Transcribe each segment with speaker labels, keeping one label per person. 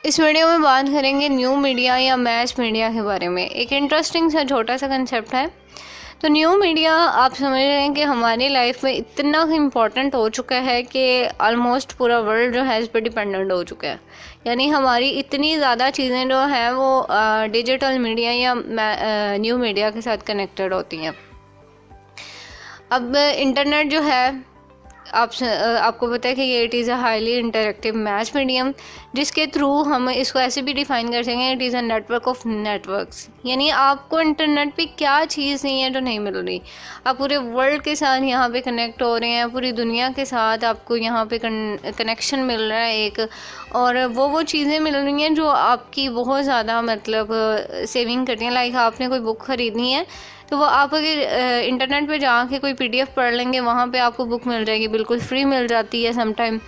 Speaker 1: इस वीडियो में बात करेंगे न्यू मीडिया या मैस मीडिया के बारे में। एक इंटरेस्टिंग सा छोटा सा कंसेप्ट है। तो न्यू मीडिया आप समझ रहे हैं कि हमारी लाइफ में इतना इम्पोर्टेंट हो चुका है कि ऑलमोस्ट पूरा वर्ल्ड जो है इस पर डिपेंडेंट हो चुका है। यानी हमारी इतनी ज़्यादा चीज़ें जो हैं वो डिजिटल मीडिया या न्यू मीडिया के साथ कनेक्टेड होती हैं। अब इंटरनेट जो है आपको पता है कि ये it is a highly interactive match medium, जिसके थ्रू हम इसको ऐसे भी डिफ़ाइन कर सकेंगे, it is a network of networks. यानी आपको इंटरनेट पे क्या चीज़ नहीं है जो नहीं मिल रही। आप पूरे वर्ल्ड के साथ यहाँ पे कनेक्ट हो रहे हैं, पूरी दुनिया के साथ आपको यहाँ पे कनेक्शन मिल रहा है एक, और वो चीज़ें मिल रही हैं जो आपकी बहुत ज़्यादा मतलब सेविंग करती हैं। लाइक आपने कोई बुक ख़रीदनी है तो वो आप अगर इंटरनेट पे जाके कोई पीडीएफ पढ़ लेंगे, वहाँ पे आपको बुक मिल जाएगी, बिल्कुल फ्री मिल जाती है सम टाइम।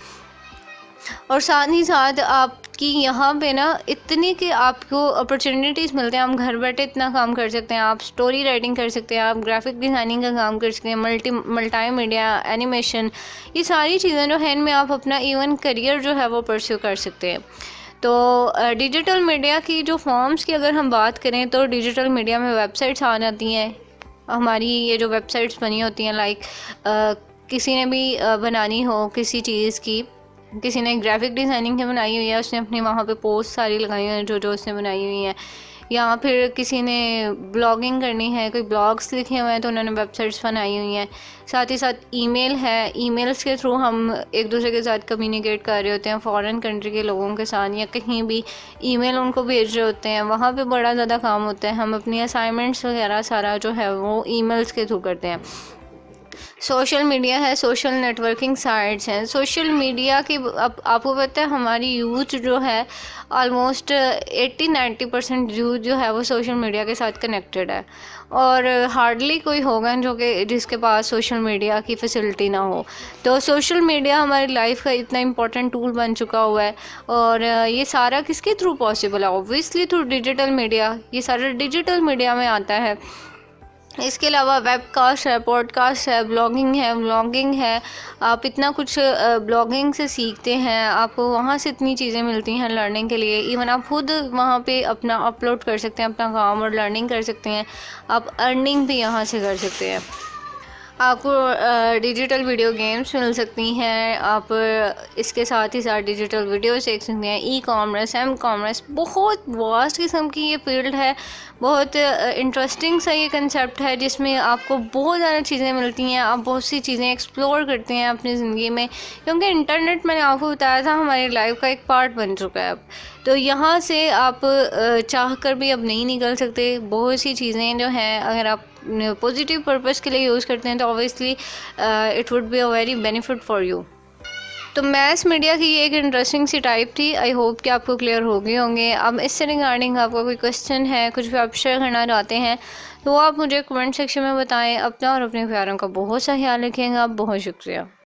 Speaker 1: और साथ ही साथ आपकी यहाँ पे ना इतनी कि आपको अपॉर्चुनिटीज़ मिलते हैं, हम घर बैठे इतना काम कर सकते हैं। आप स्टोरी राइटिंग कर सकते हैं, आप ग्राफिक डिज़ाइनिंग का काम कर सकते हैं, मल्टी मीडिया एनिमेशन, ये सारी चीज़ें जो है इनमें आप अपना इवन करियर जो है वो परस्यू कर सकते हैं। तो डिजिटल मीडिया की जो फॉर्म्स की अगर हम बात करें तो डिजिटल मीडिया में वेबसाइट्स आ जाती हैं। हमारी ये जो वेबसाइट्स बनी होती हैं, लाइक किसी ने भी बनानी हो किसी चीज़ की, किसी ने ग्राफिक डिज़ाइनिंग की बनाई हुई है, उसने अपनी वहाँ पे पोस्ट सारी लगाई हुई हैं जो उसने बनाई हुई हैं। या फिर किसी ने ब्लॉगिंग करनी है, कोई ब्लॉग्स लिखे हुए हैं तो उन्होंने वेबसाइट्स बनाई हुई हैं। साथ ही साथ ईमेल है, ईमेल्स के थ्रू हम एक दूसरे के साथ कम्युनिकेट कर रहे होते हैं, फॉरेन कंट्री के लोगों के साथ, या कहीं भी ईमेल उनको भेज रहे होते हैं, वहाँ पे बड़ा ज़्यादा काम होता है। हम अपनी असाइनमेंट्स वगैरह सारा जो है वो ईमेल्स के थ्रू करते हैं। सोशल मीडिया है, सोशल नेटवर्किंग साइट्स हैं। सोशल मीडिया की आपको पता है हमारी यूथ जो है ऑलमोस्ट 80-90% यूथ जो है वो सोशल मीडिया के साथ कनेक्टेड है, और हार्डली कोई होगा जो कि जिसके पास सोशल मीडिया की फैसिलिटी ना हो। तो सोशल मीडिया हमारी लाइफ का इतना इम्पोर्टेंट टूल बन चुका हुआ है, और ये सारा किसके थ्रू पॉसिबल है? Obviously through digital media. ये सारा डिजिटल मीडिया में आता है। इसके अलावा वेबकास्ट है, पॉडकास्ट है, व्लॉगिंग है। आप इतना कुछ ब्लॉगिंग से सीखते हैं, आपको वहाँ से इतनी चीज़ें मिलती हैं लर्निंग के लिए। इवन आप खुद वहाँ पे अपना अपलोड कर सकते हैं अपना काम और लर्निंग कर सकते हैं। आप अर्निंग भी यहाँ से कर सकते हैं। आपको डिजिटल वीडियो गेम्स मिल सकती हैं। आप इसके साथ ही साथ डिजिटल वीडियो सीख सकते हैं। ई कॉमर्स, एम कॉमर्स, बहुत वास्ट किस्म की ये फील्ड है। बहुत इंटरेस्टिंग सा ये कंसेप्ट है जिसमें आपको बहुत ज़्यादा चीज़ें मिलती हैं। आप बहुत सी चीज़ें एक्सप्लोर करते हैं अपनी ज़िंदगी में, क्योंकि इंटरनेट मैंने आपको बताया था हमारी लाइफ का एक पार्ट बन चुका है अब। तो यहाँ से आप चाह कर भी अब नहीं निकल सकते। बहुत सी चीज़ें जो हैं अगर आप पॉजिटिव पर्पस के लिए यूज़ करते हैं तो obviously it would be a very benefit for you. तो मैस मीडिया की ये एक इंटरेस्टिंग सी टाइप थी। आई होप कि आपको क्लियर हो गए होंगे। अब इससे रिगार्डिंग आपका कोई क्वेश्चन है, कुछ भी आप शेयर करना चाहते हैं, तो आप मुझे कमेंट सेक्शन में बताएं। अपना और अपने प्यारों का बहुत सा ख्याल रखिएगा। बहुत शुक्रिया।